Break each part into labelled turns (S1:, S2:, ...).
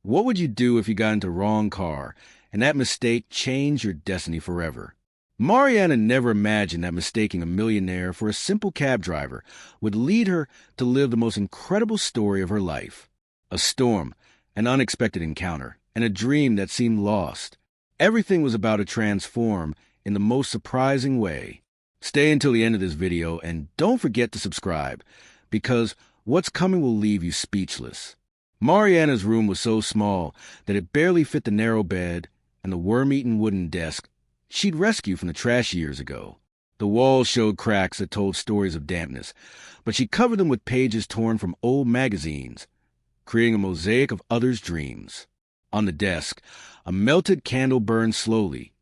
S1: What would you do if you got into the wrong car, and that mistake changed your destiny forever? Mariana never imagined that mistaking a millionaire for a simple cab driver would lead her to live the most incredible story of her life. A storm, an unexpected encounter, and a dream that seemed lost. Everything was about to transform in the most surprising way. Stay until the end of this video and don't forget to subscribe, because what's coming will leave you speechless. Mariana's room was so small that it barely fit the narrow bed and the worm-eaten wooden desk she'd rescued from the trash years ago. The walls showed cracks that told stories of dampness, but she covered them with pages torn from old magazines, creating a mosaic of others' dreams. On the desk, a melted candle burned slowly,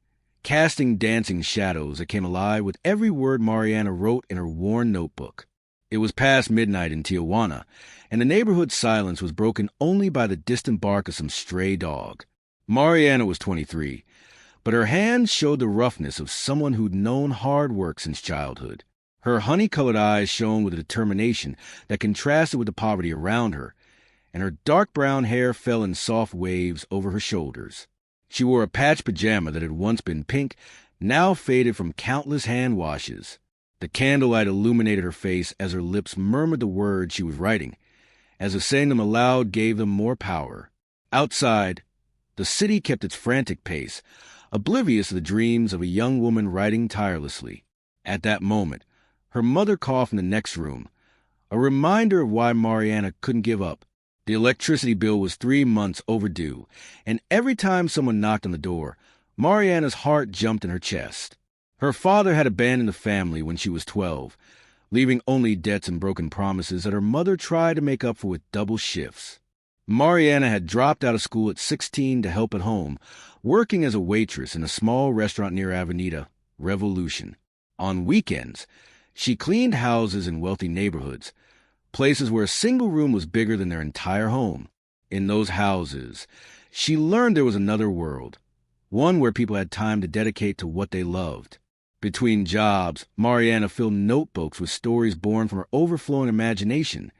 S1: casting dancing shadows that came alive with every word Mariana wrote in her worn notebook. It was past midnight in Tijuana, and the neighborhood's silence was broken only by the distant bark of some stray dog. Mariana was 23, but her hands showed the roughness of someone who'd known hard work since childhood. Her honey-colored eyes shone with a determination that contrasted with the poverty around her, and her dark brown hair fell in soft waves over her shoulders. She wore a patched pajama that had once been pink, now faded from countless hand washes. The candlelight illuminated her face as her lips murmured the words she was writing, as if saying them aloud gave them more power. Outside, the city kept its frantic pace, oblivious of the dreams of a young woman writing tirelessly. At that moment, her mother called from the next room, a reminder of why Mariana couldn't give up. The electricity bill was 3 months overdue, and every time someone knocked on the door, Mariana's heart jumped in her chest. Her father had abandoned the family when she was 12, leaving only debts and broken promises that her mother tried to make up for with double shifts. Mariana had dropped out of school at 16 to help at home, working as a waitress in a small restaurant near Avenida Revolution. On weekends, she cleaned houses in wealthy neighborhoods, places where a single room was bigger than their entire home. In those houses, she learned there was another world, one where people had time to dedicate to what they loved. Between jobs, Mariana filled notebooks with stories born from her overflowing imagination,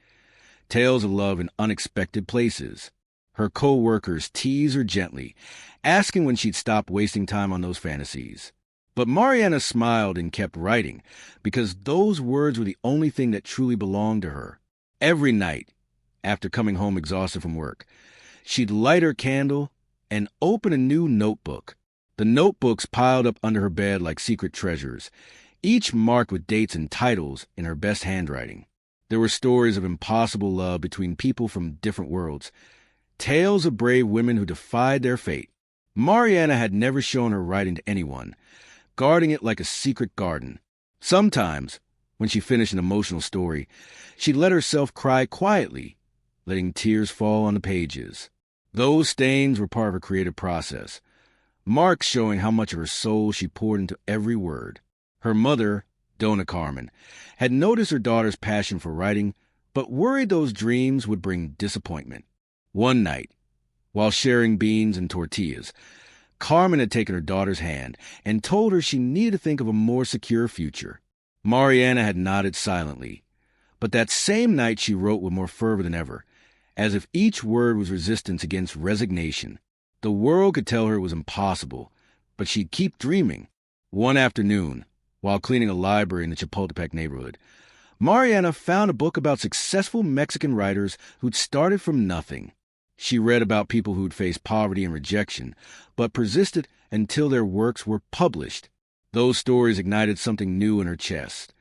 S1: tales of love in unexpected places. Her co-workers teased her gently, asking when she'd stop wasting time on those fantasies. But Mariana smiled and kept writing, because those words were the only thing that truly belonged to her. Every night, after coming home exhausted from work, she'd light her candle and open a new notebook. The notebooks piled up under her bed like secret treasures, each marked with dates and titles in her best handwriting. There were stories of impossible love between people from different worlds, tales of brave women who defied their fate. Mariana had never shown her writing to anyone, guarding it like a secret garden. Sometimes, when she finished an emotional story, she'd let herself cry quietly, letting tears fall on the pages. Those stains were part of her creative process, marks showing how much of her soul she poured into every word. Her mother, Donna Carmen, had noticed her daughter's passion for writing, but worried those dreams would bring disappointment. One night, while sharing beans and tortillas, Carmen had taken her daughter's hand and told her she needed to think of a more secure future. Mariana had nodded silently, but that same night she wrote with more fervor than ever, as if each word was resistance against resignation. The world could tell her it was impossible, but she'd keep dreaming. One afternoon, while cleaning a library in the Chapultepec neighborhood, Mariana found a book about successful Mexican writers who'd started from nothing. She read about people who'd faced poverty and rejection, but persisted until their works were published. Those stories ignited something new in her chest,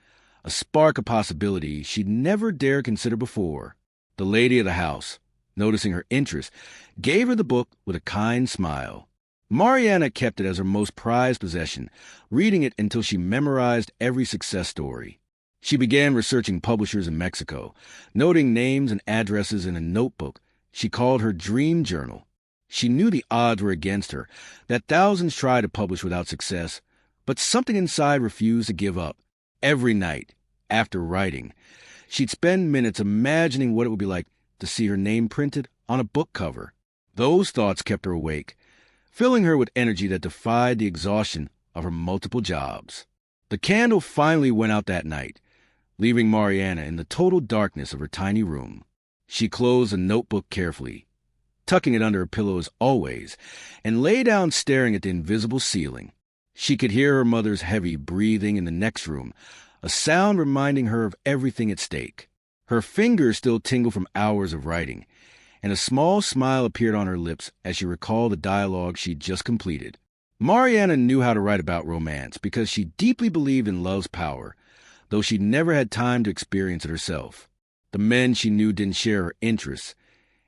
S1: a spark of possibility she'd never dared consider before. The lady of the house, noticing her interest, gave her the book with a kind smile. Mariana kept it as her most prized possession, reading it until she memorized every success story. She began researching publishers in Mexico, noting names and addresses in a notebook she called her dream journal. She knew the odds were against her, that thousands tried to publish without success, but something inside refused to give up. Every night, after writing, she'd spend minutes imagining what it would be like to see her name printed on a book cover. Those thoughts kept her awake, filling her with energy that defied the exhaustion of her multiple jobs. The candle finally went out that night, leaving Mariana in the total darkness of her tiny room. She closed the notebook carefully, tucking it under her pillow as always, and lay down staring at the invisible ceiling. She could hear her mother's heavy breathing in the next room, a sound reminding her of everything at stake. Her fingers still tingled from hours of writing, and a small smile appeared on her lips as she recalled the dialogue she'd just completed. Mariana knew how to write about romance because she deeply believed in love's power, though she never had time to experience it herself. The men she knew didn't share her interests,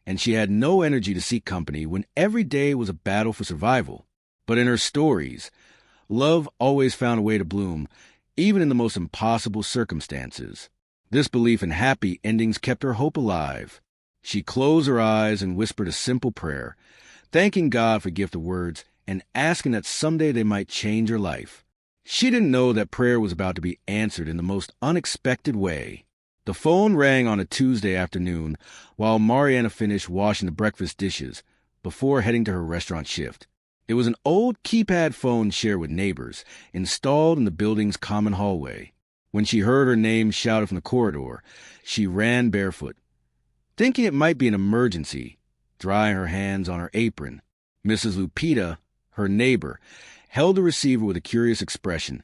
S1: and she had no energy to seek company when every day was a battle for survival. But in her stories, love always found a way to bloom, even in the most impossible circumstances. This belief in happy endings kept her hope alive. She closed her eyes and whispered a simple prayer, thanking God for the gift of words and asking that someday they might change her life. She didn't know that prayer was about to be answered in the most unexpected way. The phone rang on a Tuesday afternoon while Mariana finished washing the breakfast dishes before heading to her restaurant shift. It was an old keypad phone shared with neighbors, installed in the building's common hallway. When she heard her name shouted from the corridor, she ran barefoot, thinking it might be an emergency, drying her hands on her apron. Mrs. Lupita, her neighbor, held the receiver with a curious expression,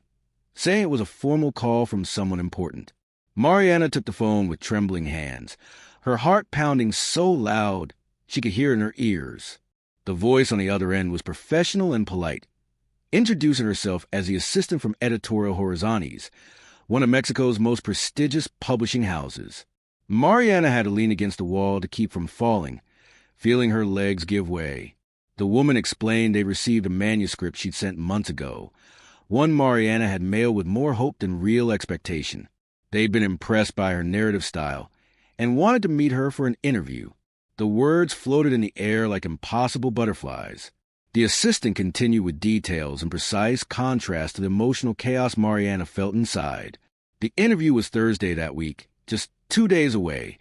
S1: saying it was a formal call from someone important. Mariana took the phone with trembling hands, her heart pounding so loud she could hear it in her ears. The voice on the other end was professional and polite, introducing herself as the assistant from Editorial Horizontes, one of Mexico's most prestigious publishing houses. Mariana had to lean against the wall to keep from falling, feeling her legs give way. The woman explained they received a manuscript she'd sent months ago, one Mariana had mailed with more hope than real expectation. They'd been impressed by her narrative style and wanted to meet her for an interview. The words floated in the air like impossible butterflies. The assistant continued with details in precise contrast to the emotional chaos Mariana felt inside. The interview was Thursday that week, just 2 days away,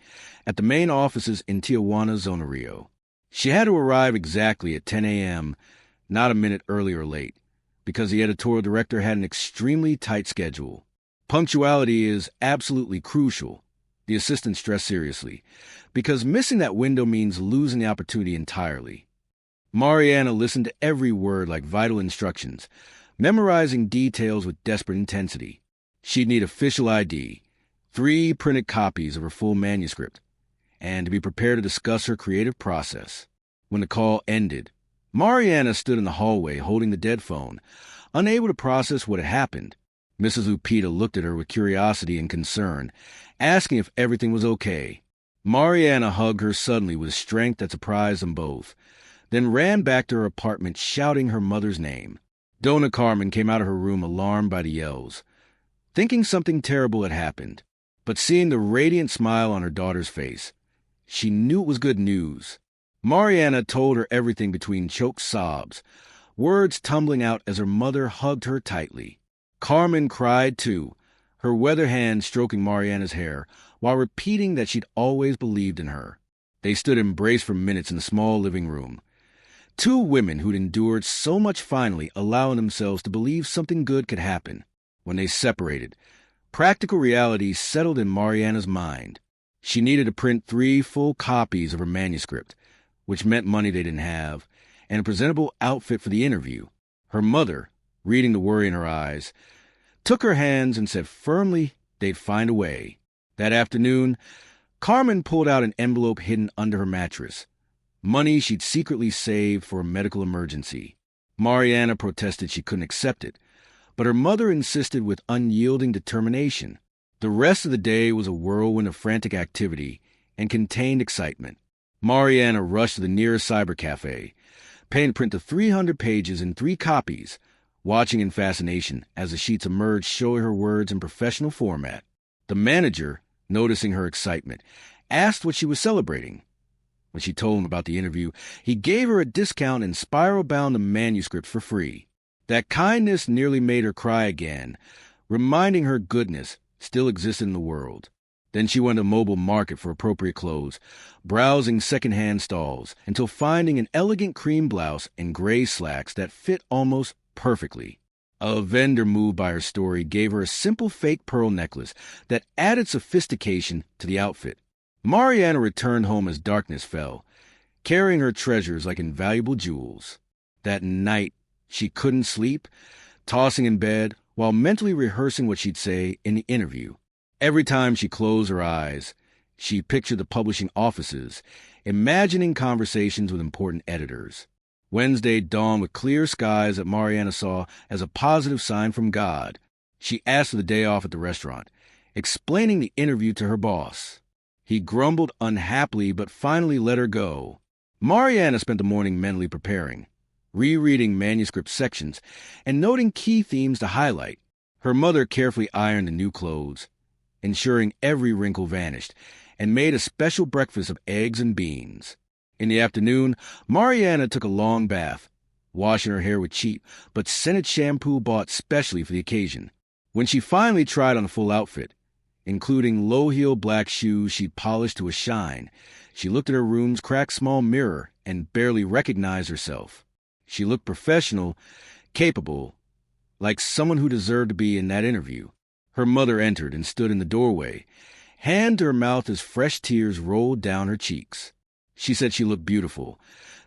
S1: at the main offices in Tijuana, Zona Rio. She had to arrive exactly at 10 a.m., not a minute early or late, because the editorial director had an extremely tight schedule. Punctuality is absolutely crucial, the assistant stressed seriously, because missing that window means losing the opportunity entirely. Mariana listened to every word like vital instructions, memorizing details with desperate intensity. She'd need official ID, 3 printed copies of her full manuscript, and to be prepared to discuss her creative process. When the call ended, Mariana stood in the hallway holding the dead phone, unable to process what had happened. Mrs. Lupita looked at her with curiosity and concern, asking if everything was okay. Mariana hugged her suddenly with strength that surprised them both, then ran back to her apartment shouting her mother's name. Dona Carmen came out of her room alarmed by the yells, thinking something terrible had happened. But seeing the radiant smile on her daughter's face, she knew it was good news. Mariana told her everything between choked sobs, words tumbling out as her mother hugged her tightly. Carmen cried too, her weather hand stroking Mariana's hair, while repeating that she'd always believed in her. They stood embraced for minutes in the small living room. 2 women who'd endured so much finally allowing themselves to believe something good could happen. When they separated, practical reality settled in Mariana's mind. She needed to print 3 full copies of her manuscript, which meant money they didn't have, and a presentable outfit for the interview. Her mother, reading the worry in her eyes, took her hands and said firmly they'd find a way. That afternoon, Carmen pulled out an envelope hidden under her mattress, money she'd secretly saved for a medical emergency. Mariana protested she couldn't accept it, but her mother insisted with unyielding determination. The rest of the day was a whirlwind of frantic activity and contained excitement. Mariana rushed to the nearest cyber cafe, paying to print the 300 pages in 3 copies, watching in fascination as the sheets emerged showing her words in professional format. The manager, noticing her excitement, asked what she was celebrating. When she told him about the interview, he gave her a discount and spiral-bound the manuscript for free. That kindness nearly made her cry again, reminding her goodness still existed in the world. Then she went to a mobile market for appropriate clothes, browsing second-hand stalls, until finding an elegant cream blouse and gray slacks that fit almost perfectly. A vendor moved by her story gave her a simple fake pearl necklace that added sophistication to the outfit. Mariana returned home as darkness fell, carrying her treasures like invaluable jewels. That night, she couldn't sleep, tossing in bed while mentally rehearsing what she'd say in the interview. Every time she closed her eyes, she pictured the publishing offices, imagining conversations with important editors. Wednesday dawned with clear skies that Mariana saw as a positive sign from God. She asked for the day off at the restaurant, explaining the interview to her boss. He grumbled unhappily but finally let her go. Mariana spent the morning mentally preparing, rereading manuscript sections, and noting key themes to highlight. Her mother carefully ironed the new clothes, ensuring every wrinkle vanished, and made a special breakfast of eggs and beans. In the afternoon, Mariana took a long bath, washing her hair with cheap but scented shampoo bought specially for the occasion. When she finally tried on a full outfit, including low-heeled black shoes she'd polished to a shine, she looked at her room's cracked small mirror and barely recognized herself. She looked professional, capable, like someone who deserved to be in that interview. Her mother entered and stood in the doorway, hand to her mouth as fresh tears rolled down her cheeks. She said she looked beautiful,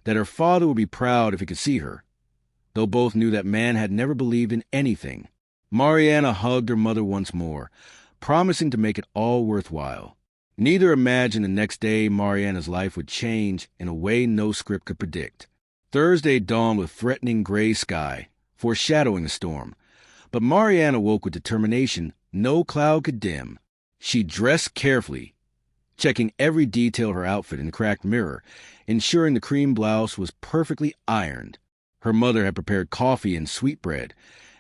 S1: that her father would be proud if he could see her, though both knew that man had never believed in anything. Mariana hugged her mother once more, promising to make it all worthwhile. Neither imagined the next day Mariana's life would change in a way no script could predict. Thursday dawned with threatening gray sky, foreshadowing a storm. But Mariana woke with determination no cloud could dim. She dressed carefully, checking every detail of her outfit in the cracked mirror, ensuring the cream blouse was perfectly ironed. Her mother had prepared coffee and sweetbread,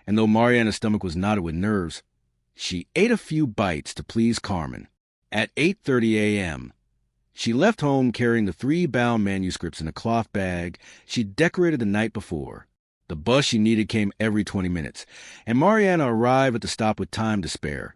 S1: and though Mariana's stomach was knotted with nerves, she ate a few bites to please Carmen. At 8:30 a.m., she left home carrying the 3 bound manuscripts in a cloth bag she'd decorated the night before. The bus she needed came every 20 minutes, and Mariana arrived at the stop with time to spare,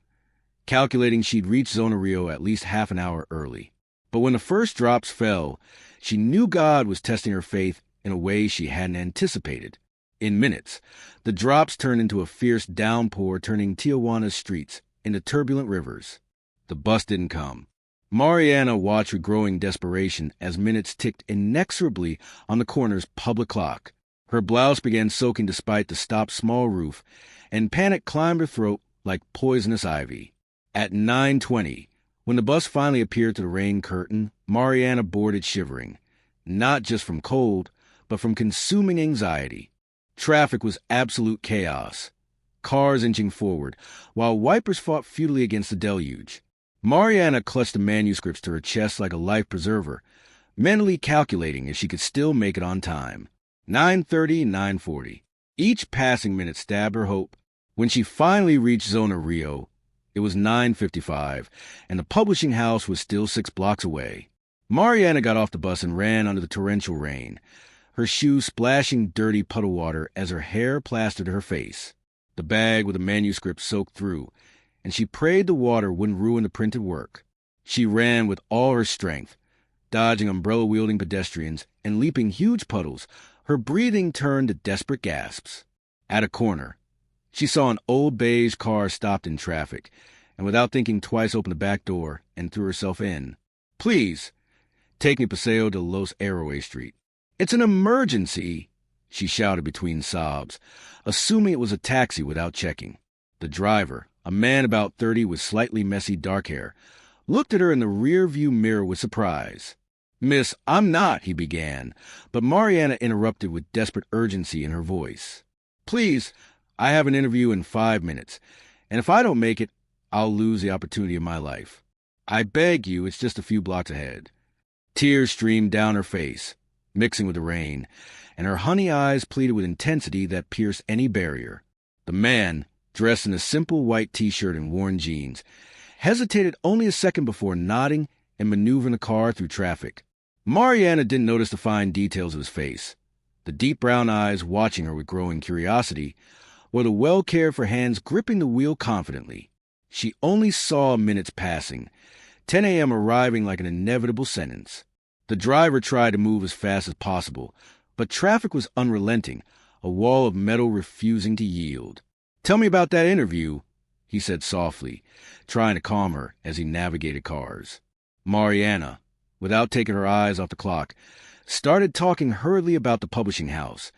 S1: calculating she'd reach Zona Rio at least half an hour early. But when the first drops fell, she knew God was testing her faith in a way she hadn't anticipated. In minutes, the drops turned into a fierce downpour, turning Tijuana's streets into turbulent rivers. The bus didn't come. Mariana watched with growing desperation as minutes ticked inexorably on the corner's public clock. Her blouse began soaking despite the stop's small roof, and panic climbed her throat like poisonous ivy. At 9:20, when the bus finally appeared to the rain curtain, Mariana boarded shivering, not just from cold, but from consuming anxiety. Traffic was absolute chaos, cars inching forward, while wipers fought futilely against the deluge. Mariana clutched the manuscripts to her chest like a life preserver, mentally calculating if she could still make it on time. 9:30, 9:40. Each passing minute stabbed her hope. When she finally reached Zona Rio, it was 9:55, and the publishing house was still 6 blocks away. Mariana got off the bus and ran under the torrential rain, her shoes splashing dirty puddle water as her hair plastered her face. The bag with the manuscript soaked through, and she prayed the water wouldn't ruin the printed work. She ran with all her strength, dodging umbrella-wielding pedestrians and leaping huge puddles. Her breathing turned to desperate gasps. At a corner, she saw an old beige car stopped in traffic, and without thinking twice opened the back door and threw herself in. "Please, take me Paseo de los Arroyos Street." "It's an emergency," she shouted between sobs, assuming it was a taxi without checking. The driver, a man about 30 with slightly messy dark hair, looked at her in the rear-view mirror with surprise. "Miss, I'm not," he began, but Mariana interrupted with desperate urgency in her voice. "Please, I have an interview in 5 minutes, and if I don't make it, I'll lose the opportunity of my life. I beg you, it's just a few blocks ahead." Tears streamed down her face, mixing with the rain, and her honey eyes pleaded with intensity that pierced any barrier. The man, dressed in a simple white t-shirt and worn jeans, hesitated only a second before nodding and maneuvering the car through traffic. Mariana didn't notice the fine details of his face, the deep brown eyes watching her with growing curiosity, or the well-cared-for hands gripping the wheel confidently. She only saw minutes passing, 10 a.m. arriving like an inevitable sentence. The driver tried to move as fast as possible, but traffic was unrelenting, a wall of metal refusing to yield. "Tell me about that interview," he said softly, trying to calm her as he navigated cars. Mariana, without taking her eyes off the clock, started talking hurriedly about the publishing house,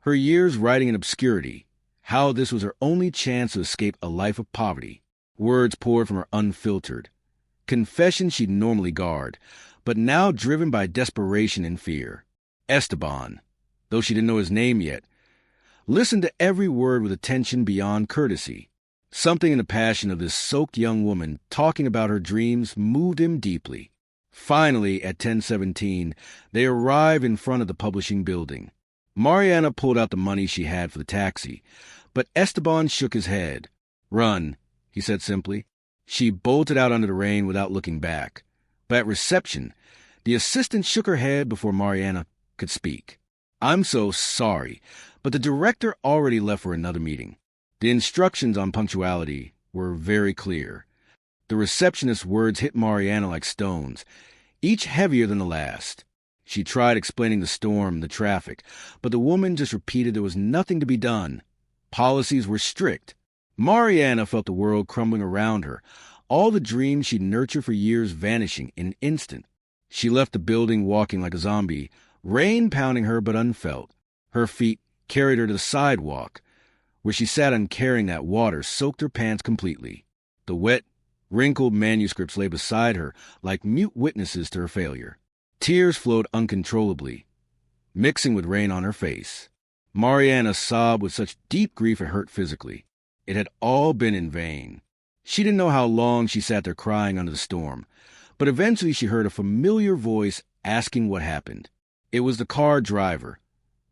S1: her years writing in obscurity, how this was her only chance to escape a life of poverty. Words poured from her unfiltered. Confessions she'd normally guard, but now driven by desperation and fear. Esteban, though she didn't know his name yet, listened to every word with attention beyond courtesy. Something in the passion of this soaked young woman talking about her dreams moved him deeply. Finally, at 10:17, they arrived in front of the publishing building. Mariana pulled out the money she had for the taxi, but Esteban shook his head. "Run," he said simply. She bolted out under the rain without looking back. But at reception, the assistant shook her head before Mariana could speak. "I'm so sorry, but the director already left for another meeting." The instructions on punctuality were very clear. The receptionist's words hit Mariana like stones, each heavier than the last. She tried explaining the storm, the traffic, but the woman just repeated there was nothing to be done. Policies were strict. Mariana felt the world crumbling around her, all the dreams she'd nurtured for years vanishing in an instant. She left the building walking like a zombie, rain pounding her but unfelt. Her feet carried her to the sidewalk, where she sat uncaring that water soaked her pants completely. The wet, wrinkled manuscripts lay beside her like mute witnesses to her failure. Tears flowed uncontrollably, mixing with rain on her face. Mariana sobbed with such deep grief it hurt physically. It had all been in vain. She didn't know how long she sat there crying under the storm, but eventually she heard a familiar voice asking what happened. It was the car driver,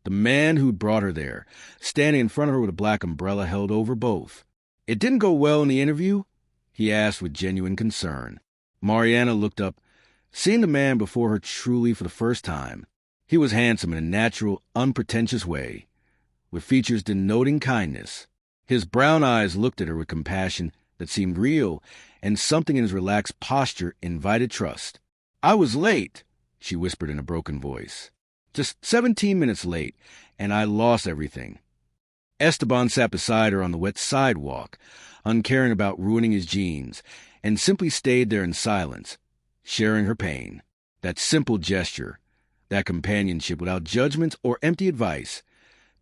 S1: the man who'd brought her there, standing in front of her with a black umbrella held over both. "It didn't go well in the interview?" he asked with genuine concern. Mariana looked up, seeing the man before her truly for the first time. He was handsome in a natural, unpretentious way, with features denoting kindness. His brown eyes looked at her with compassion that seemed real, and something in his relaxed posture invited trust. "I was late," she whispered in a broken voice. "Just 17 minutes late, and I lost everything." Esteban sat beside her on the wet sidewalk, uncaring about ruining his jeans, and simply stayed there in silence, sharing her pain. That simple gesture, that companionship without judgment or empty advice,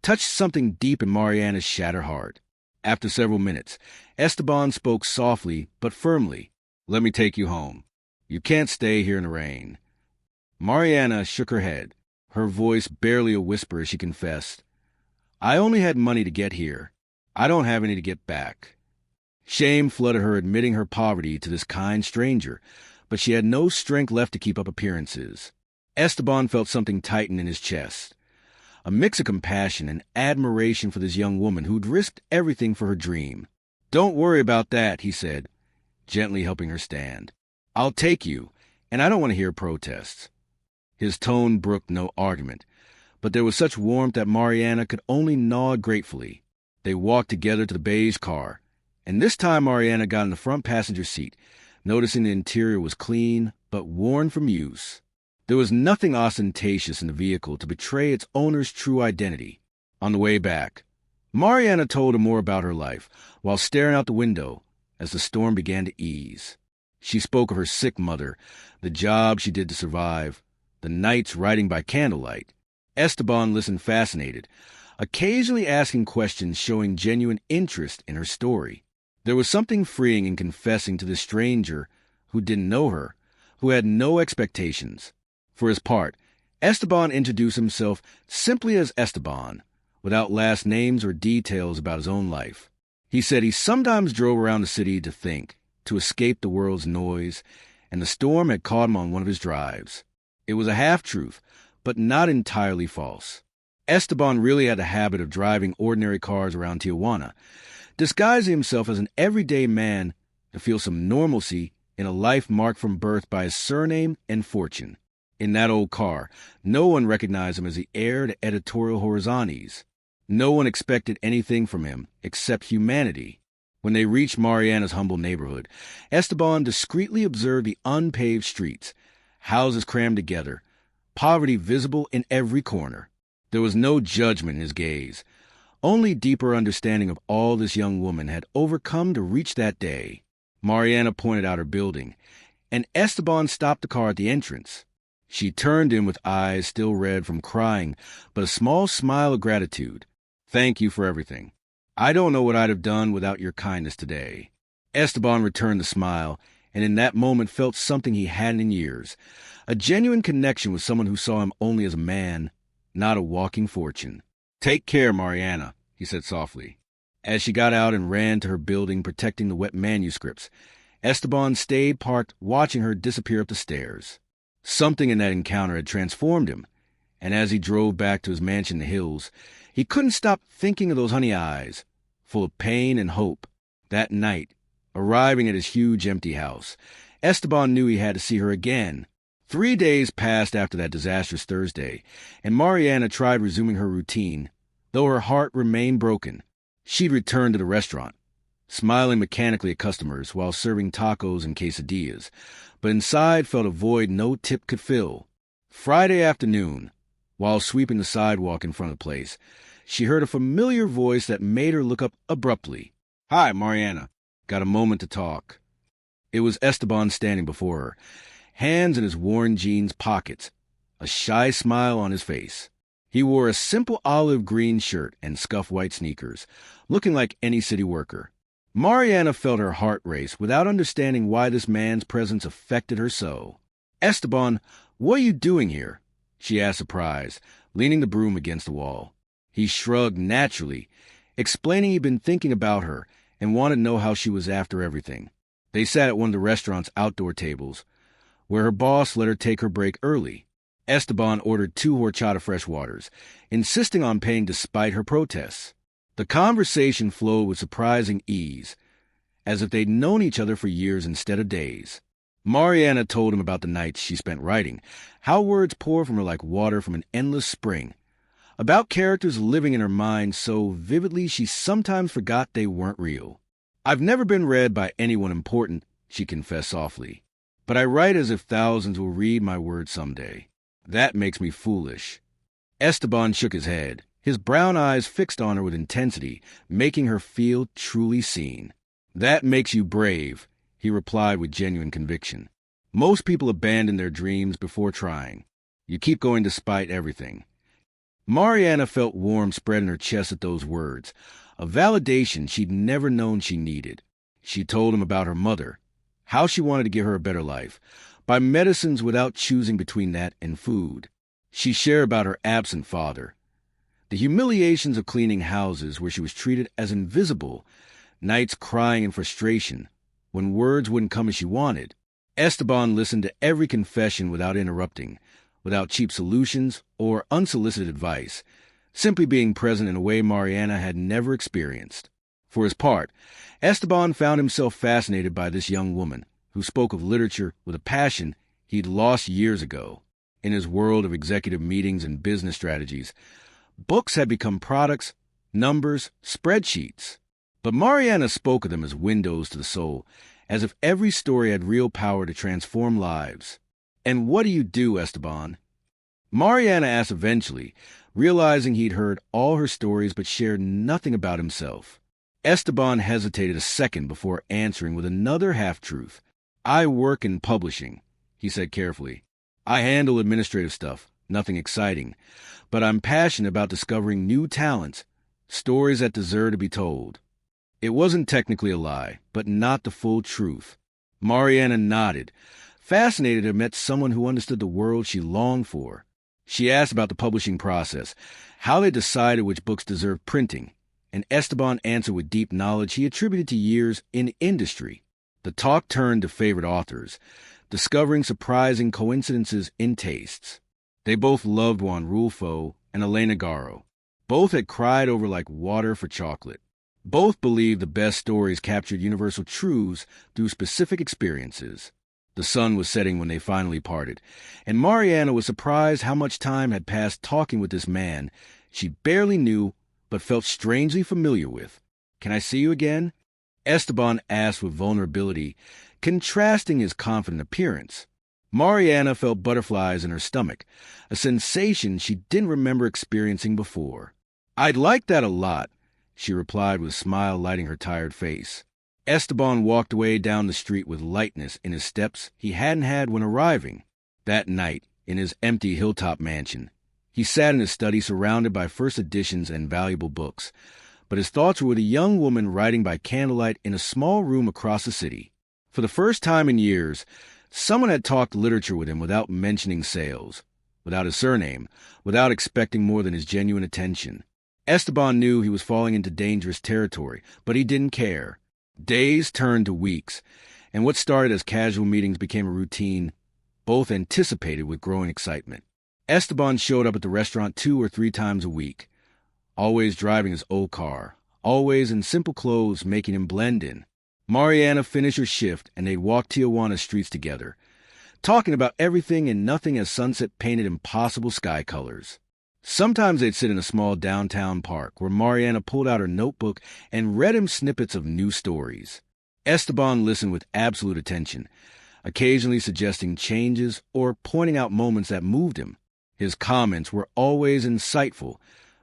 S1: touched something deep in Mariana's shattered heart. After several minutes, Esteban spoke softly but firmly. "Let me take you home. You can't stay here in the rain." Mariana shook her head, her voice barely a whisper as she confessed, "I only had money to get here. I don't have any to get back." Shame flooded her admitting her poverty to this kind stranger, but she had no strength left to keep up appearances. Esteban felt something tighten in his chest, a mix of compassion and admiration for this young woman who'd risked everything for her dream. "Don't worry about that," he said, gently helping her stand. "I'll take you, and I don't want to hear protests." His tone brooked no argument, but there was such warmth that Mariana could only nod gratefully. They walked together to the beige car, and this time Mariana got in the front passenger seat, noticing the interior was clean but worn from use. There was nothing ostentatious in the vehicle to betray its owner's true identity. On the way back, Mariana told him more about her life while staring out the window as the storm began to ease. She spoke of her sick mother, the job she did to survive, the nights writing by candlelight. Esteban listened fascinated, occasionally asking questions showing genuine interest in her story. There was something freeing in confessing to this stranger who didn't know her, who had no expectations. For his part, Esteban introduced himself simply as Esteban, without last names or details about his own life. He said he sometimes drove around the city to think, to escape the world's noise, and the storm had caught him on one of his drives. It was a half-truth, but not entirely false. Esteban really had a habit of driving ordinary cars around Tijuana, disguising himself as an everyday man to feel some normalcy in a life marked from birth by his surname and fortune. In that old car, no one recognized him as the heir to editorial horizontes. No one expected anything from him except humanity. When they reached Mariana's humble neighborhood, Esteban discreetly observed the unpaved streets, houses crammed together, poverty visible in every corner. There was no judgment in his gaze, only deeper understanding of all this young woman had overcome to reach that day. Mariana pointed out her building, and Esteban stopped the car at the entrance. She turned in with eyes still red from crying, but a small smile of gratitude. "Thank you for everything. I don't know what I'd have done without your kindness today." Esteban returned the smile, and in that moment felt something he hadn't in years, a genuine connection with someone who saw him only as a man, not a walking fortune. "Take care, Mariana," he said softly. As she got out and ran to her building protecting the wet manuscripts, Esteban stayed parked watching her disappear up the stairs. Something in that encounter had transformed him, and as he drove back to his mansion in the hills, he couldn't stop thinking of those honey eyes, full of pain and hope. That night, arriving at his huge empty house, Esteban knew he had to see her again. 3 days passed after that disastrous Thursday, and Mariana tried resuming her routine, though her heart remained broken. She'd returned to the restaurant, smiling mechanically at customers while serving tacos and quesadillas, but inside felt a void no tip could fill. Friday afternoon, while sweeping the sidewalk in front of the place, she heard a familiar voice that made her look up abruptly. "Hi, Mariana. Got a moment to talk?" It was Esteban standing before her, hands in his worn jeans pockets, a shy smile on his face. He wore a simple olive green shirt and scuffed white sneakers, looking like any city worker. Mariana felt her heart race without understanding why this man's presence affected her so. "Esteban, what are you doing here?" she asked surprised, leaning the broom against the wall. He shrugged naturally, explaining he'd been thinking about her and wanted to know how she was after everything. They sat at one of the restaurant's outdoor tables, where her boss let her take her break early. Esteban ordered 2 horchata freshwaters, insisting on paying despite her protests. The conversation flowed with surprising ease, as if they'd known each other for years instead of days. Mariana told him about the nights she spent writing, how words poured from her like water from an endless spring, about characters living in her mind so vividly she sometimes forgot they weren't real. "I've never been read by anyone important," she confessed softly, "but I write as if thousands will read my words someday. That makes me foolish." Esteban shook his head, his brown eyes fixed on her with intensity, making her feel truly seen. "That makes you brave," he replied with genuine conviction. "Most people abandon their dreams before trying. You keep going despite everything." Mariana felt warmth spread in her chest at those words, a validation she'd never known she needed. She told him about her mother, how she wanted to give her a better life, by medicines without choosing between that and food. She shared about her absent father, the humiliations of cleaning houses where she was treated as invisible, nights crying in frustration when words wouldn't come as she wanted. Esteban listened to every confession without interrupting, without cheap solutions or unsolicited advice, simply being present in a way Mariana had never experienced. For his part, Esteban found himself fascinated by this young woman, who spoke of literature with a passion he'd lost years ago. In his world of executive meetings and business strategies, books had become products, numbers, spreadsheets. But Mariana spoke of them as windows to the soul, as if every story had real power to transform lives. "And what do you do, Esteban?" Mariana asked eventually, realizing he'd heard all her stories but shared nothing about himself. Esteban hesitated a second before answering with another half-truth. "I work in publishing," he said carefully. "I handle administrative stuff, nothing exciting, but I'm passionate about discovering new talents, stories that deserve to be told." It wasn't technically a lie, but not the full truth. Mariana nodded, fascinated to have met someone who understood the world she longed for. She asked about the publishing process, how they decided which books deserved printing, and Esteban answered with deep knowledge he attributed to years in the industry. The talk turned to favorite authors, discovering surprising coincidences in tastes. They both loved Juan Rulfo and Elena Garro. Both had cried over like water for chocolate. Both believed the best stories captured universal truths through specific experiences. The sun was setting when they finally parted, and Mariana was surprised how much time had passed talking with this man she barely knew but felt strangely familiar with. "Can I see you again?" Esteban asked with vulnerability, contrasting his confident appearance. Mariana felt butterflies in her stomach, a sensation she didn't remember experiencing before. "I'd like that a lot," she replied with a smile lighting her tired face. Esteban walked away down the street with lightness in his steps he hadn't had when arriving. That night, in his empty hilltop mansion. He sat in his study surrounded by first editions and valuable books, but his thoughts were with a young woman writing by candlelight in a small room across the city. For the first time in years, someone had talked literature with him without mentioning sales, without his surname, without expecting more than his genuine attention. Esteban knew he was falling into dangerous territory, but he didn't care. Days turned to weeks, and what started as casual meetings became a routine, both anticipated with growing excitement. Esteban showed up at the restaurant 2 or 3 times a week, always driving his old car, always in simple clothes making him blend in. Mariana finished her shift, and they'd walk Tijuana's streets together, talking about everything and nothing as sunset painted impossible sky colors. Sometimes they'd sit in a small downtown park where Mariana pulled out her notebook and read him snippets of new stories. Esteban listened with absolute attention, occasionally suggesting changes or pointing out moments that moved him. His comments were always insightful,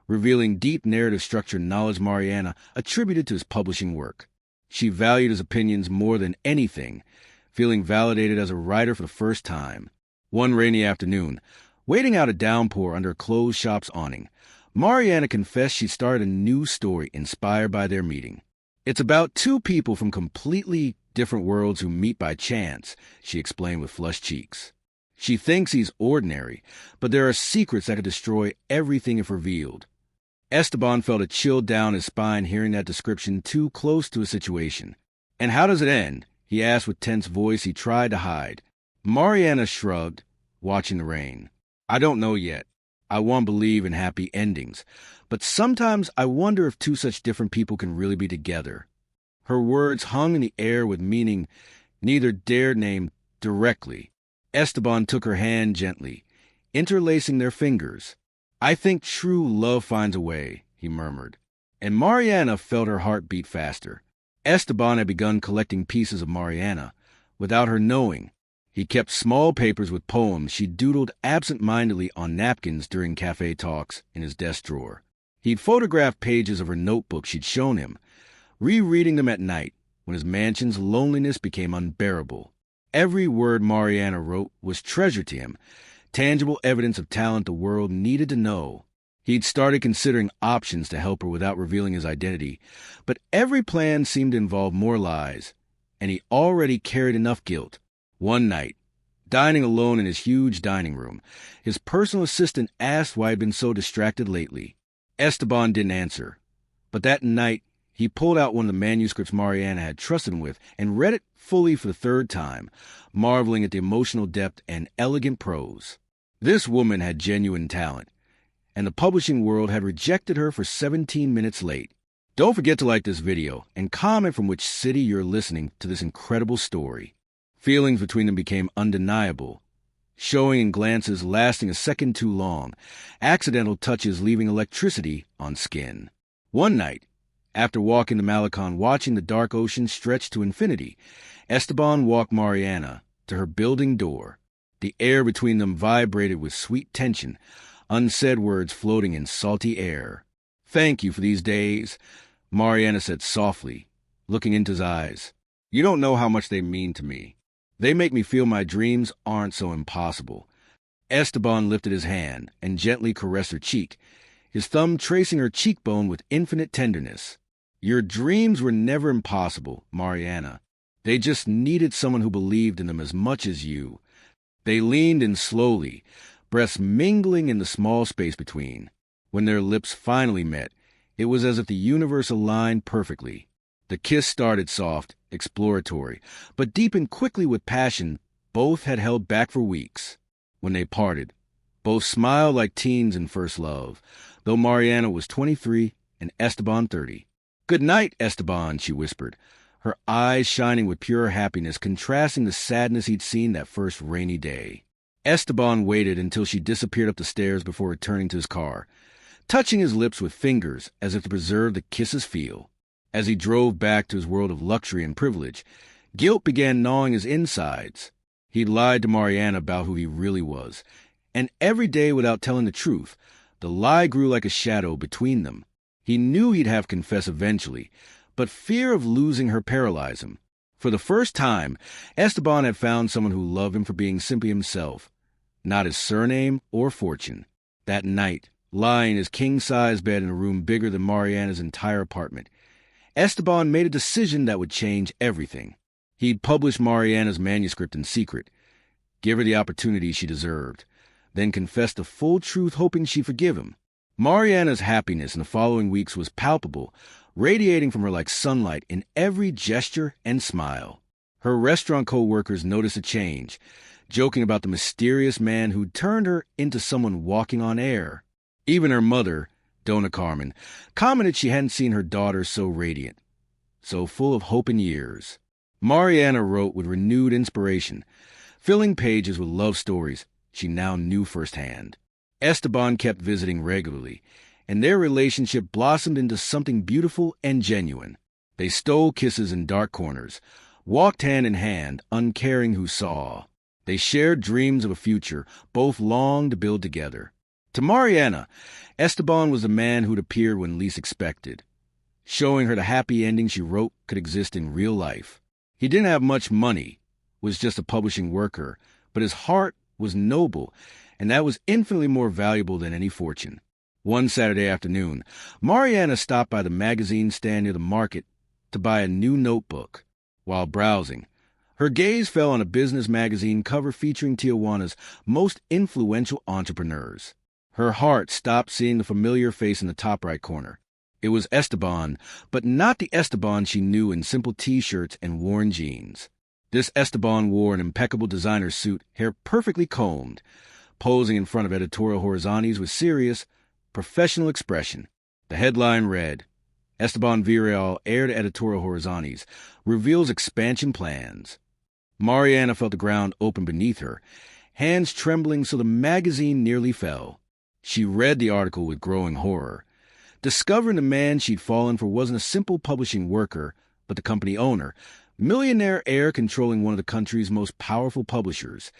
S1: revealing deep narrative structure knowledge Mariana attributed to his publishing work. She valued his opinions more than anything, feeling validated as a writer for the first time. One rainy afternoon, waiting out a downpour under a closed shop's awning, Mariana confessed she started a new story inspired by their meeting. It's about 2 people from completely different worlds who meet by chance, she explained with flushed cheeks. She thinks he's ordinary, but there are secrets that could destroy everything if revealed. Esteban felt a chill down his spine hearing that description too close to his situation. And how does it end? He asked with tense voice he tried to hide. Mariana shrugged, watching the rain. I don't know yet. I want to believe in happy endings, but sometimes I wonder if 2 such different people can really be together. Her words hung in the air with meaning neither dared name directly. Esteban took her hand gently, interlacing their fingers. I think true love finds a way, he murmured. And Mariana felt her heart beat faster. Esteban had begun collecting pieces of Mariana, without her knowing. He kept small papers with poems she doodled absent-mindedly on napkins during cafe talks in his desk drawer. He'd photographed pages of her notebook she'd shown him, rereading them at night when his mansion's loneliness became unbearable. Every word Mariana wrote was treasure to him, tangible evidence of talent the world needed to know. He'd started considering options to help her without revealing his identity, but every plan seemed to involve more lies, and he already carried enough guilt. One night, dining alone in his huge dining room, his personal assistant asked why he'd been so distracted lately. Esteban didn't answer, but that night he pulled out one of the manuscripts Mariana had trusted him with and read it fully for the 3rd time, marveling at the emotional depth and elegant prose. This woman had genuine talent, and the publishing world had rejected her for 17 minutes late. Don't forget to like this video and comment from which city you're listening to this incredible story. Feelings between them became undeniable, showing in glances lasting a second too long, accidental touches leaving electricity on skin. One night, after walking the Malecon watching the dark ocean stretch to infinity, Esteban walked Mariana to her building door. The air between them vibrated with sweet tension, unsaid words floating in salty air. Thank you for these days, Mariana said softly, looking into his eyes. You don't know how much they mean to me. They make me feel my dreams aren't so impossible. Esteban lifted his hand and gently caressed her cheek, his thumb tracing her cheekbone with infinite tenderness. Your dreams were never impossible, Mariana. They just needed someone who believed in them as much as you. They leaned in slowly, breaths mingling in the small space between. When their lips finally met, it was as if the universe aligned perfectly. The kiss started soft, exploratory, but deepened quickly with passion both had held back for weeks. When they parted, both smiled like teens in first love, though Mariana was 23 and Esteban 30. Good night, Esteban, she whispered, her eyes shining with pure happiness, contrasting the sadness he'd seen that first rainy day. Esteban waited until she disappeared up the stairs before returning to his car, touching his lips with fingers as if to preserve the kiss's feel. As he drove back to his world of luxury and privilege, guilt began gnawing his insides. He'd lied to Mariana about who he really was, and every day without telling the truth, the lie grew like a shadow between them. He knew he'd have to confess eventually, but fear of losing her paralyzed him. For the first time, Esteban had found someone who loved him for being simply himself, not his surname or fortune. That night, lying in his king-size bed in a room bigger than Mariana's entire apartment, Esteban made a decision that would change everything. He'd publish Mariana's manuscript in secret, give her the opportunity she deserved, then confess the full truth hoping she'd forgive him. Mariana's happiness in the following weeks was palpable, radiating from her like sunlight in every gesture and smile. Her restaurant co-workers noticed a change, joking about the mysterious man who'd turned her into someone walking on air. Even her mother, Dona Carmen, commented she hadn't seen her daughter so radiant, so full of hope and years. Mariana wrote with renewed inspiration, filling pages with love stories she now knew firsthand. Esteban kept visiting regularly, and their relationship blossomed into something beautiful and genuine. They stole kisses in dark corners, walked hand in hand, uncaring who saw. They shared dreams of a future both longed to build together. To Mariana, Esteban was the man who'd appeared when least expected, showing her the happy ending she wrote could exist in real life. He didn't have much money, was just a publishing worker, but his heart was noble, and that was infinitely more valuable than any fortune. One Saturday afternoon, Mariana stopped by the magazine stand near the market to buy a new notebook. While browsing, her gaze fell on a business magazine cover featuring Tijuana's most influential entrepreneurs. Her heart stopped seeing the familiar face in the top right corner. It was Esteban, but not the Esteban she knew in simple T-shirts and worn jeans. This Esteban wore an impeccable designer suit, hair perfectly combed, posing in front of editorial horizontes with serious, professional expression. The headline read, Esteban Villarreal, heir to editorial horizontes, reveals expansion plans. Mariana felt the ground open beneath her, hands trembling so the magazine nearly fell. She read the article with growing horror, discovering the man she'd fallen for wasn't a simple publishing worker, but the company owner, millionaire heir controlling one of the country's most powerful publishers,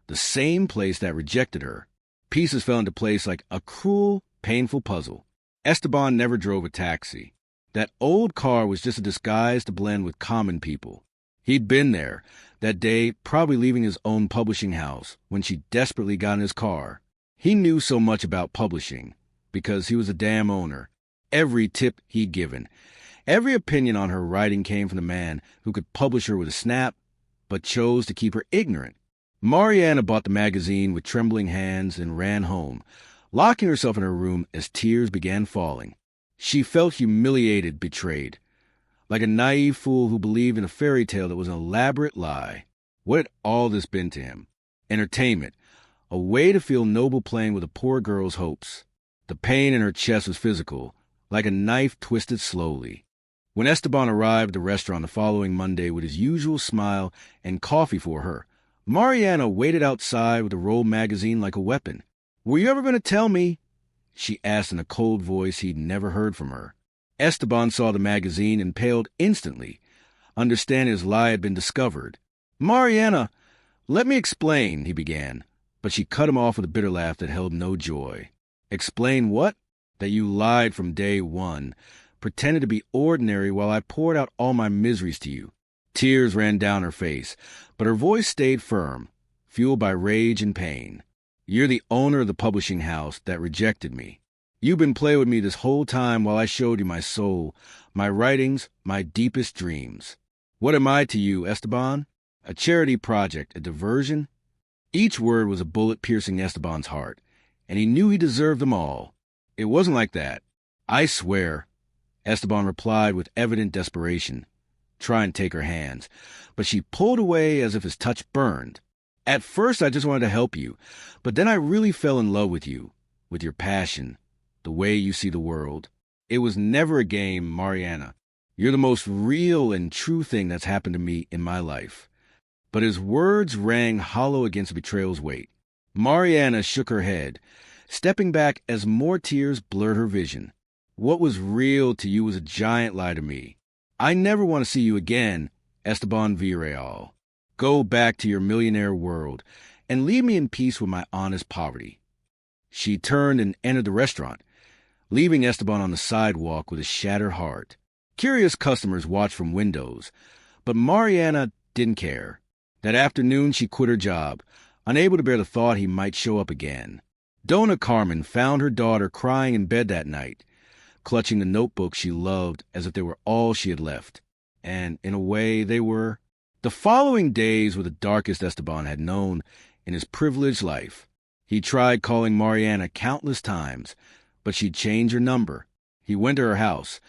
S1: the same place that rejected her. Pieces fell into place like a cruel, painful puzzle. Esteban never drove a taxi. That old car was just a disguise to blend with common people. He'd been there, that day, probably leaving his own publishing house, when she desperately got in his car. He knew so much about publishing, because he was a damn owner. Every tip he'd given, every opinion on her writing came from the man who could publish her with a snap, but chose to keep her ignorant. Mariana bought the magazine with trembling hands and ran home, locking herself in her room as tears began falling. She felt humiliated, betrayed, like a naive fool who believed in a fairy tale that was an elaborate lie. What had all this been to him? Entertainment, a way to feel noble playing with a poor girl's hopes. The pain in her chest was physical, like a knife twisted slowly. When Esteban arrived at the restaurant the following Monday with his usual smile and coffee for her, Mariana waited outside with the rolled magazine like a weapon. "Were you ever going to tell me?" she asked in a cold voice he'd never heard from her. Esteban saw the magazine and paled instantly, understanding his lie had been discovered. "Mariana, let me explain," he began, but she cut him off with a bitter laugh that held no joy. "Explain what?" "That you lied from day one, pretended to be ordinary while I poured out all my miseries to you." Tears ran down her face, but her voice stayed firm, fueled by rage and pain. "You're the owner of the publishing house that rejected me. You've been playing with me this whole time while I showed you my soul, my writings, my deepest dreams. What am I to you, Esteban? A charity project, a diversion?" Each word was a bullet piercing Esteban's heart, and he knew he deserved them all. "It wasn't like that. I swear," Esteban replied with evident desperation, trying to take her hands, but she pulled away as if his touch burned. "At first I just wanted to help you, but then I really fell in love with you, with your passion, the way you see the world. It was never a game, Mariana. You're the most real and true thing that's happened to me in my life." But his words rang hollow against betrayal's weight. Mariana shook her head, stepping back as more tears blurred her vision. "What was real to you was a giant lie to me. I never want to see you again, Esteban Villarreal. Go back to your millionaire world and leave me in peace with my honest poverty." She turned and entered the restaurant, leaving Esteban on the sidewalk with a shattered heart. Curious customers watched from windows, but Mariana didn't care. That afternoon she quit her job, unable to bear the thought he might show up again. Donna Carmen found her daughter crying in bed that night, clutching the notebook she loved as if they were all she had left. And, in a way, they were. The following days were the darkest Esteban had known in his privileged life. He tried calling Mariana countless times, but she'd change her number. He went to her house,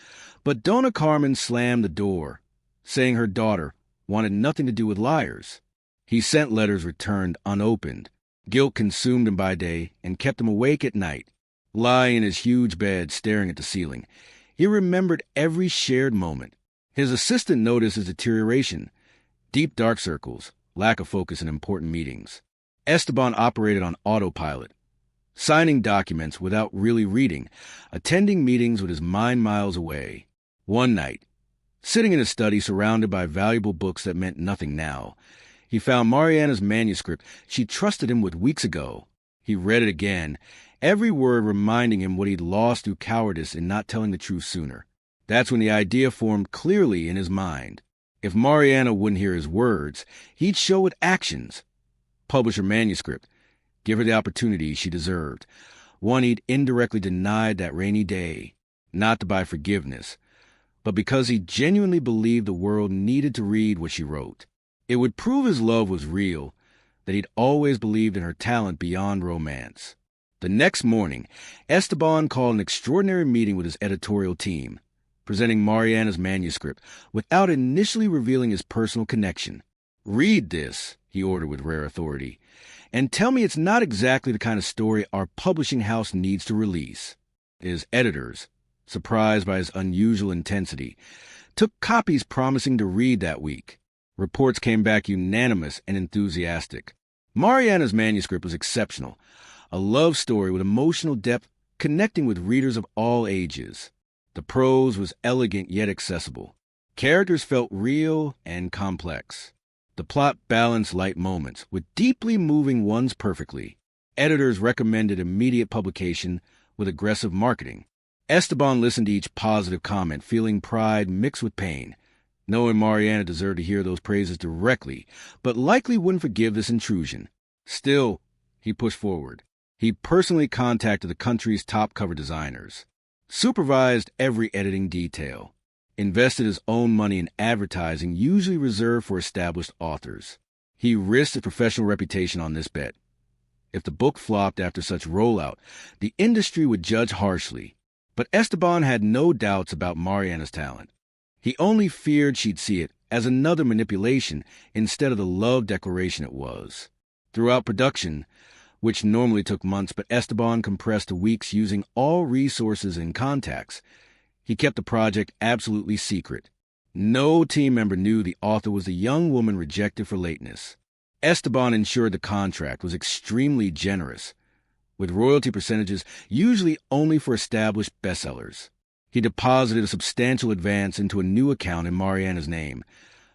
S1: but Donna Carmen slammed the door, saying her daughter wanted nothing to do with liars. He sent letters returned unopened. Guilt consumed him by day and kept him awake at night. Lying in his huge bed, staring at the ceiling, he remembered every shared moment. His assistant noticed his deterioration, deep dark circles, lack of focus in important meetings. Esteban operated on autopilot, signing documents without really reading, attending meetings with his mind miles away. One night, sitting in his study surrounded by valuable books that meant nothing now, he found Mariana's manuscript she trusted him with weeks ago. He read it again, every word reminding him what he'd lost through cowardice in not telling the truth sooner. That's when the idea formed clearly in his mind. If Mariana wouldn't hear his words, he'd show it actions. Publish her manuscript, give her the opportunity she deserved, one he'd indirectly denied that rainy day, not to buy forgiveness, but because he genuinely believed the world needed to read what she wrote. It would prove his love was real, that he'd always believed in her talent beyond romance. The next morning, Esteban called an extraordinary meeting with his editorial team, presenting Mariana's manuscript without initially revealing his personal connection. "Read this," he ordered with rare authority, "and tell me it's not exactly the kind of story our publishing house needs to release." His editors, surprised by his unusual intensity, took copies promising to read that week. Reports came back unanimous and enthusiastic. Mariana's manuscript was exceptional, a love story with emotional depth connecting with readers of all ages. The prose was elegant yet accessible. Characters felt real and complex. The plot balanced light moments with deeply moving ones perfectly. Editors recommended immediate publication with aggressive marketing. Esteban listened to each positive comment, feeling pride mixed with pain, knowing Mariana deserved to hear those praises directly, but likely wouldn't forgive this intrusion. Still, he pushed forward. He personally contacted the country's top cover designers, supervised every editing detail, invested his own money in advertising usually reserved for established authors. He risked his professional reputation on this bet. If the book flopped after such rollout, the industry would judge harshly. But Esteban had no doubts about Mariana's talent. He only feared she'd see it as another manipulation instead of the love declaration it was. Throughout production, which normally took months, but Esteban compressed to weeks using all resources and contacts, he kept the project absolutely secret. No team member knew the author was the young woman rejected for lateness. Esteban ensured the contract was extremely generous, with royalty percentages usually only for established bestsellers. He deposited a substantial advance into a new account in Mariana's name,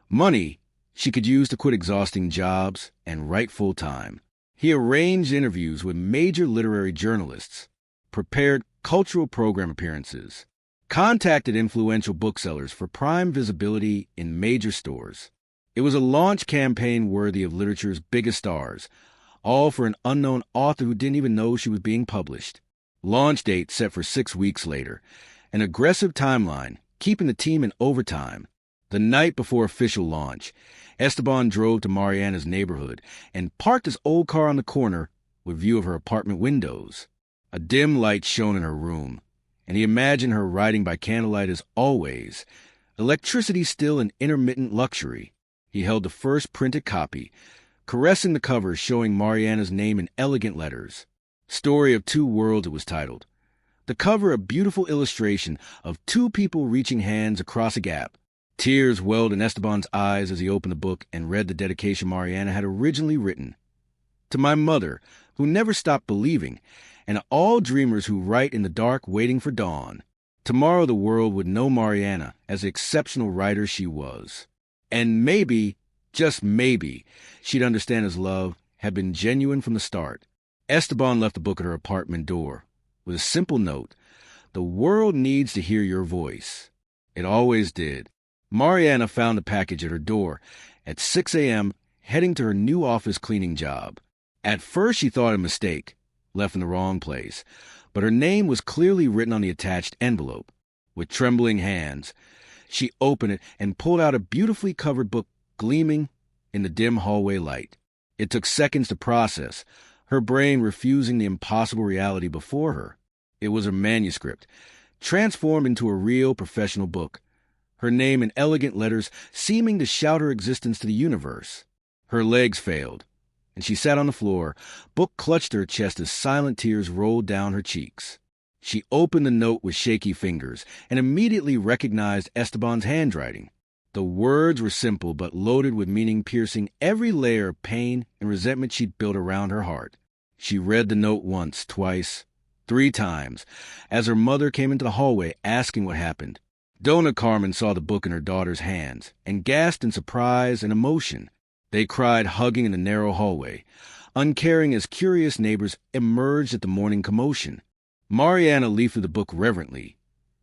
S1: money she could use to quit exhausting jobs and write full-time. He arranged interviews with major literary journalists, prepared cultural program appearances, contacted influential booksellers for prime visibility in major stores. It was a launch campaign worthy of literature's biggest stars, all for an unknown author who didn't even know she was being published. Launch date set for 6 weeks later. An aggressive timeline, keeping the team in overtime. The night before official launch, Esteban drove to Mariana's neighborhood and parked his old car on the corner with view of her apartment windows. A dim light shone in her room, and he imagined her writing by candlelight as always, electricity still an intermittent luxury. He held the first printed copy, caressing the cover showing Mariana's name in elegant letters. Story of Two Worlds, it was titled. The cover a beautiful illustration of two people reaching hands across a gap. Tears welled in Esteban's eyes as he opened the book and read the dedication Mariana had originally written. To my mother, who never stopped believing, and all dreamers who write in the dark waiting for dawn. Tomorrow the world would know Mariana as the exceptional writer she was. And maybe, just maybe, she'd understand his love had been genuine from the start. Esteban left the book at her apartment door with a simple note. The world needs to hear your voice. It always did. Mariana found the package at her door at 6 a.m., heading to her new office cleaning job. At first she thought it a mistake, left in the wrong place, but her name was clearly written on the attached envelope. With trembling hands, she opened it and pulled out a beautifully covered book gleaming in the dim hallway light. It took seconds to process, her brain refusing the impossible reality before her. It was a manuscript, transformed into a real professional book, her name in elegant letters seeming to shout her existence to the universe. Her legs failed, and she sat on the floor, book clutched to her chest as silent tears rolled down her cheeks. She opened the note with shaky fingers and immediately recognized Esteban's handwriting. The words were simple but loaded with meaning, piercing every layer of pain and resentment she'd built around her heart. She read the note once, twice, 3 times, as her mother came into the hallway asking what happened. Dona Carmen saw the book in her daughter's hands and gasped in surprise and emotion. They cried, hugging in the narrow hallway, uncaring as curious neighbors emerged at the morning commotion. Mariana leafed through the book reverently,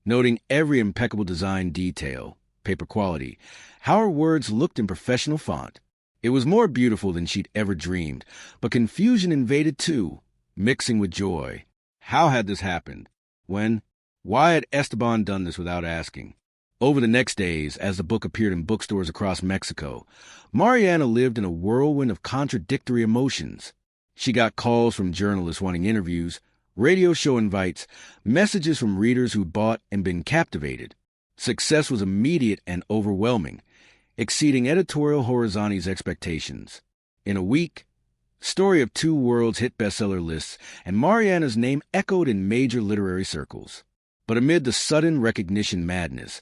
S1: noting every impeccable design detail, paper quality, how her words looked in professional font. It was more beautiful than she'd ever dreamed, but confusion invaded too, mixing with joy. How had this happened? When? Why had Esteban done this without asking? Over the next days, as the book appeared in bookstores across Mexico, Mariana lived in a whirlwind of contradictory emotions. She got calls from journalists wanting interviews, radio show invites, messages from readers who'd bought and been captivated. Success was immediate and overwhelming, exceeding editorial Horizonte's expectations. In a week, Story of Two Worlds hit bestseller lists, and Mariana's name echoed in major literary circles. But amid the sudden recognition madness,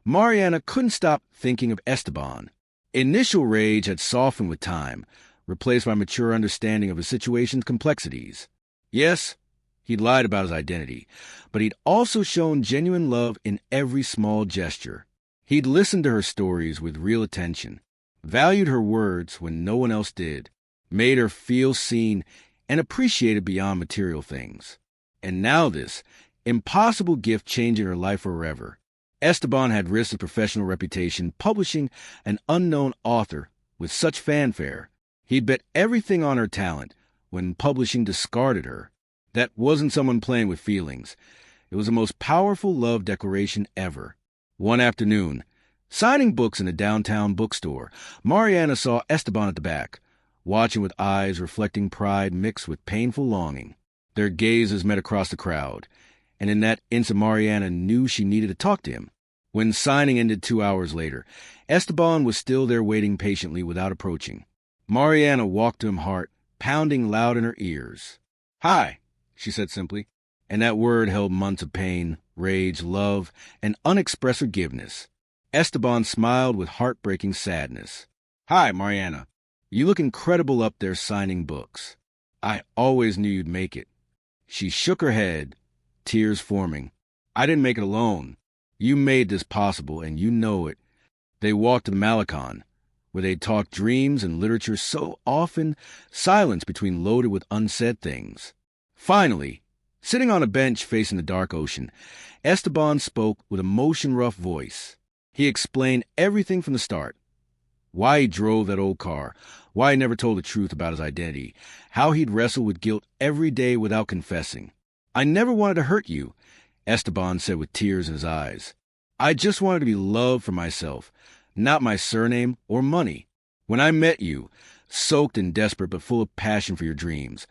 S1: Mariana couldn't stop thinking of Esteban. Initial rage had softened with time, replaced by mature understanding of his situation's complexities. Yes, he'd lied about his identity, but he'd also shown genuine love in every small gesture. He'd listened to her stories with real attention, valued her words when no one else did, made her feel seen and appreciated beyond material things. And now this impossible gift changing her life forever. Esteban had risked his professional reputation publishing an unknown author with such fanfare. He'd bet everything on her talent when publishing discarded her. That wasn't someone playing with feelings. It was the most powerful love declaration ever. One afternoon, signing books in a downtown bookstore, Mariana saw Esteban at the back, watching with eyes reflecting pride mixed with painful longing. Their gazes met across the crowd, and in that instant Mariana knew she needed to talk to him. When signing ended 2 hours later, Esteban was still there waiting patiently without approaching. Mariana walked to him, heart pounding loud in her ears. "Hi," she said simply, and that word held months of pain, rage, love, and unexpressed forgiveness. Esteban smiled with heartbreaking sadness. "Hi, Mariana. You look incredible up there signing books. I always knew you'd make it." She shook her head, tears forming. "I didn't make it alone. You made this possible, and you know it." They walked to the Malecon, where they'd talked dreams and literature, so often silence between loaded with unsaid things. Finally, sitting on a bench facing the dark ocean, Esteban spoke with a motion-rough voice. He explained everything from the start. Why he drove that old car, why he never told the truth about his identity, how he'd wrestled with guilt every day without confessing. "I never wanted to hurt you," Esteban said with tears in his eyes. "I just wanted to be loved for myself, not my surname or money. When I met you, soaked and desperate but full of passion for your dreams,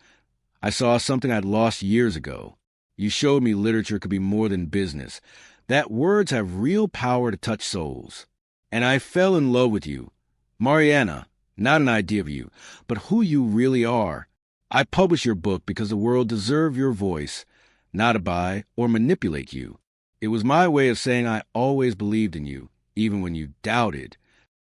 S1: I saw something I'd lost years ago. You showed me literature could be more than business, that words have real power to touch souls. And I fell in love with you. Mariana, not an idea of you, but who you really are. I published your book because the world deserved your voice, not to buy or manipulate you. It was my way of saying I always believed in you, even when you doubted."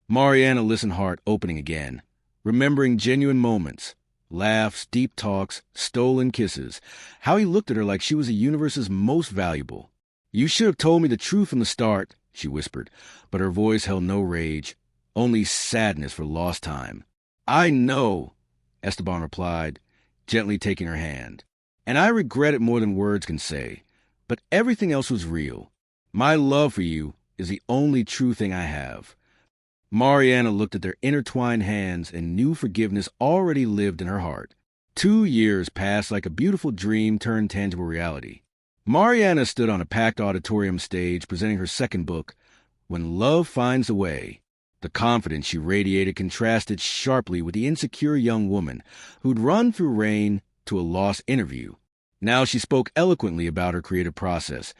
S1: Mariana listened, heart opening again, remembering genuine moments, laughs, deep talks, stolen kisses, how he looked at her like she was the universe's most valuable. "You should have told me the truth from the start," she whispered, but her voice held no rage, only sadness for lost time. "I know," Esteban replied, gently taking her hand. "And I regret it more than words can say. But everything else was real. My love for you is the only true thing I have." Mariana looked at their intertwined hands and knew forgiveness already lived in her heart. 2 years passed like a beautiful dream turned tangible reality. Mariana stood on a packed auditorium stage presenting her second book, When Love Finds a Way. The confidence she radiated contrasted sharply with the insecure young woman who'd run through rain to a lost interview. Now she spoke eloquently about her creative process,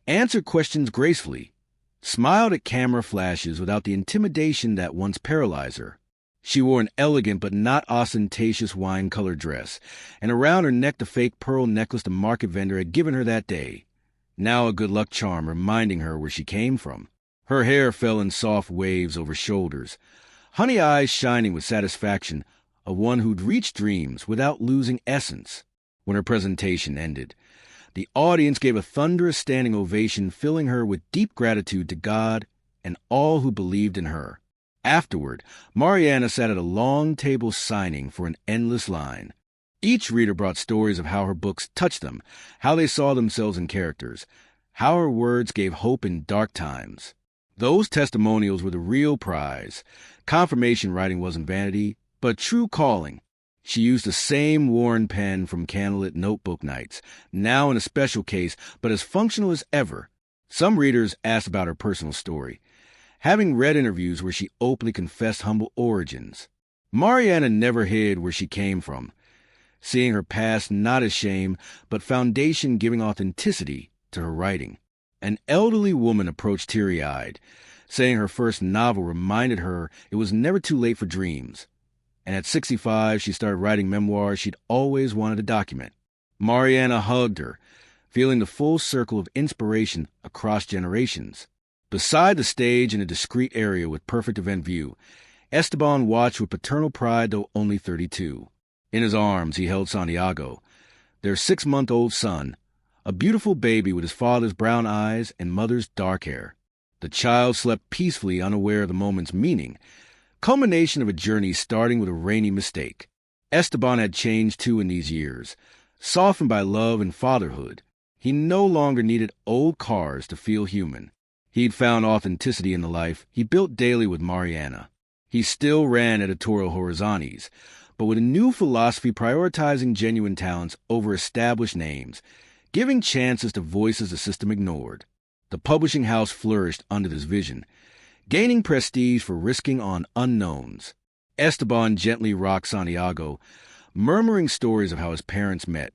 S1: answered questions gracefully, smiled at camera flashes without the intimidation that once paralyzed her. She wore an elegant but not ostentatious wine-colored dress, and around her neck the fake pearl necklace the market vendor had given her that day, now a good-luck charm reminding her where she came from. Her hair fell in soft waves over shoulders, honey eyes shining with satisfaction of one who'd reached dreams without losing essence. When her presentation ended, the audience gave a thunderous standing ovation, filling her with deep gratitude to God and all who believed in her. Afterward, Mariana sat at a long table signing for an endless line. Each reader brought stories of how her books touched them, how they saw themselves in characters, how her words gave hope in dark times. Those testimonials were the real prize. Confirmation writing wasn't vanity, but true calling. She used the same worn pen from candlelit notebook nights, now in a special case, but as functional as ever. Some readers asked about her personal story, having read interviews where she openly confessed humble origins. Mariana never hid where she came from, seeing her past not as shame, but foundation giving authenticity to her writing. An elderly woman approached teary-eyed, saying her first novel reminded her it was never too late for dreams. And at 65, she started writing memoirs she'd always wanted to document. Mariana hugged her, feeling the full circle of inspiration across generations. Beside the stage in a discreet area with perfect event view, Esteban watched with paternal pride, though only 32. In his arms, he held Santiago, their 6-month-old son, a beautiful baby with his father's brown eyes and mother's dark hair. The child slept peacefully, unaware of the moment's meaning, culmination of a journey starting with a rainy mistake. Esteban had changed too in these years, softened by love and fatherhood. He no longer needed old cars to feel human. He'd found authenticity in the life he built daily with Mariana. He still ran Editorial Horizontes, but with a new philosophy prioritizing genuine talents over established names, giving chances to voices the system ignored. The publishing house flourished under this vision, gaining prestige for risking on unknowns. Esteban gently rocked Santiago, murmuring stories of how his parents met,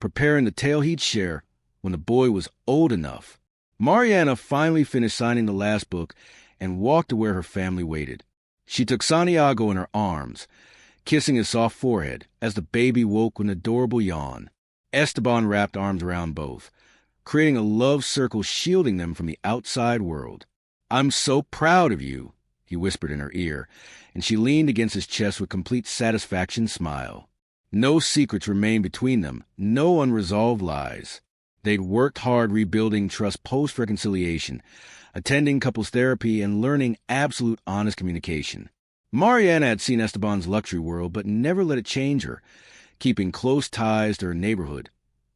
S1: preparing the tale he'd share when the boy was old enough. Mariana finally finished signing the last book and walked to where her family waited. She took Santiago in her arms, kissing his soft forehead as the baby woke with an adorable yawn. Esteban wrapped arms around both, creating a love circle shielding them from the outside world. "I'm so proud of you," he whispered in her ear, and she leaned against his chest with complete satisfaction smile. No secrets remained between them, no unresolved lies. They'd worked hard rebuilding trust post-reconciliation, attending couples therapy, and learning absolute honest communication. Mariana had seen Esteban's luxury world, but never let it change her, keeping close ties to her neighborhood,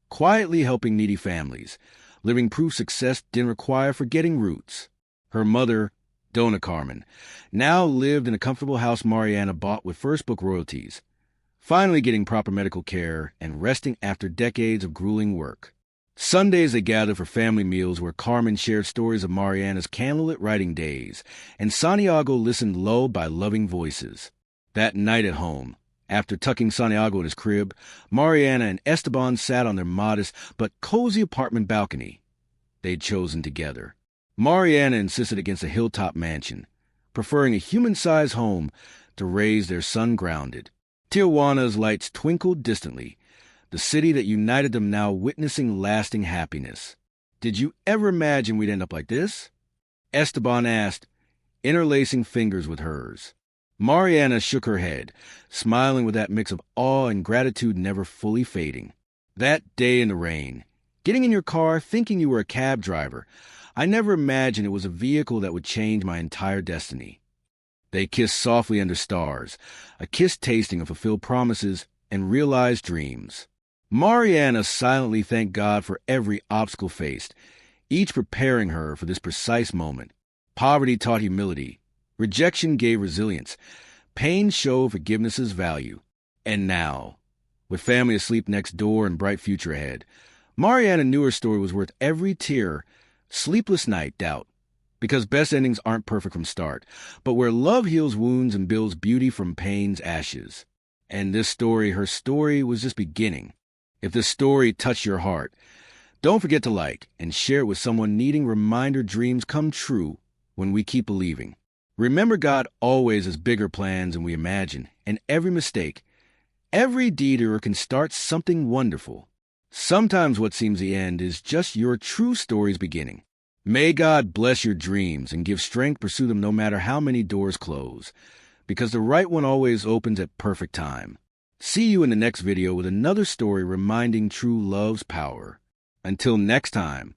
S1: quietly helping needy families, living proof success didn't require forgetting roots. Her mother, Dona Carmen, now lived in a comfortable house Mariana bought with first book royalties, finally getting proper medical care and resting after decades of grueling work. Sundays they gathered for family meals where Carmen shared stories of Mariana's candlelit writing days, and Santiago listened lulled by loving voices. That night at home, after tucking Santiago in his crib, Mariana and Esteban sat on their modest but cozy apartment balcony they'd chosen together. Mariana insisted against a hilltop mansion, preferring a human-sized home to raise their son grounded. Tijuana's lights twinkled distantly, the city that united them now witnessing lasting happiness. "Did you ever imagine we'd end up like this?" Esteban asked, interlacing fingers with hers. Mariana shook her head, smiling with that mix of awe and gratitude never fully fading. "That day in the rain, getting in your car thinking you were a cab driver, I never imagined it was a vehicle that would change my entire destiny." They kissed softly under stars, a kiss tasting of fulfilled promises and realized dreams. Mariana silently thanked God for every obstacle faced, each preparing her for this precise moment. Poverty taught humility. Rejection gave resilience. Pain showed forgiveness's value. And now, with family asleep next door and bright future ahead. Mariana knew her story was worth every tear, sleepless night, doubt. Because best endings aren't perfect from start, but where love heals wounds and builds beauty from pain's ashes. And this story, her story, was just beginning. If this story touched your heart, don't forget to like and share it with someone needing reminder dreams come true when we keep believing. Remember, God always has bigger plans than we imagine, and every mistake, every detour can start something wonderful. Sometimes what seems the end is just your true story's beginning. May God bless your dreams and give strength to pursue them no matter how many doors close, because the right one always opens at perfect time. See you in the next video with another story reminding true love's power. Until next time.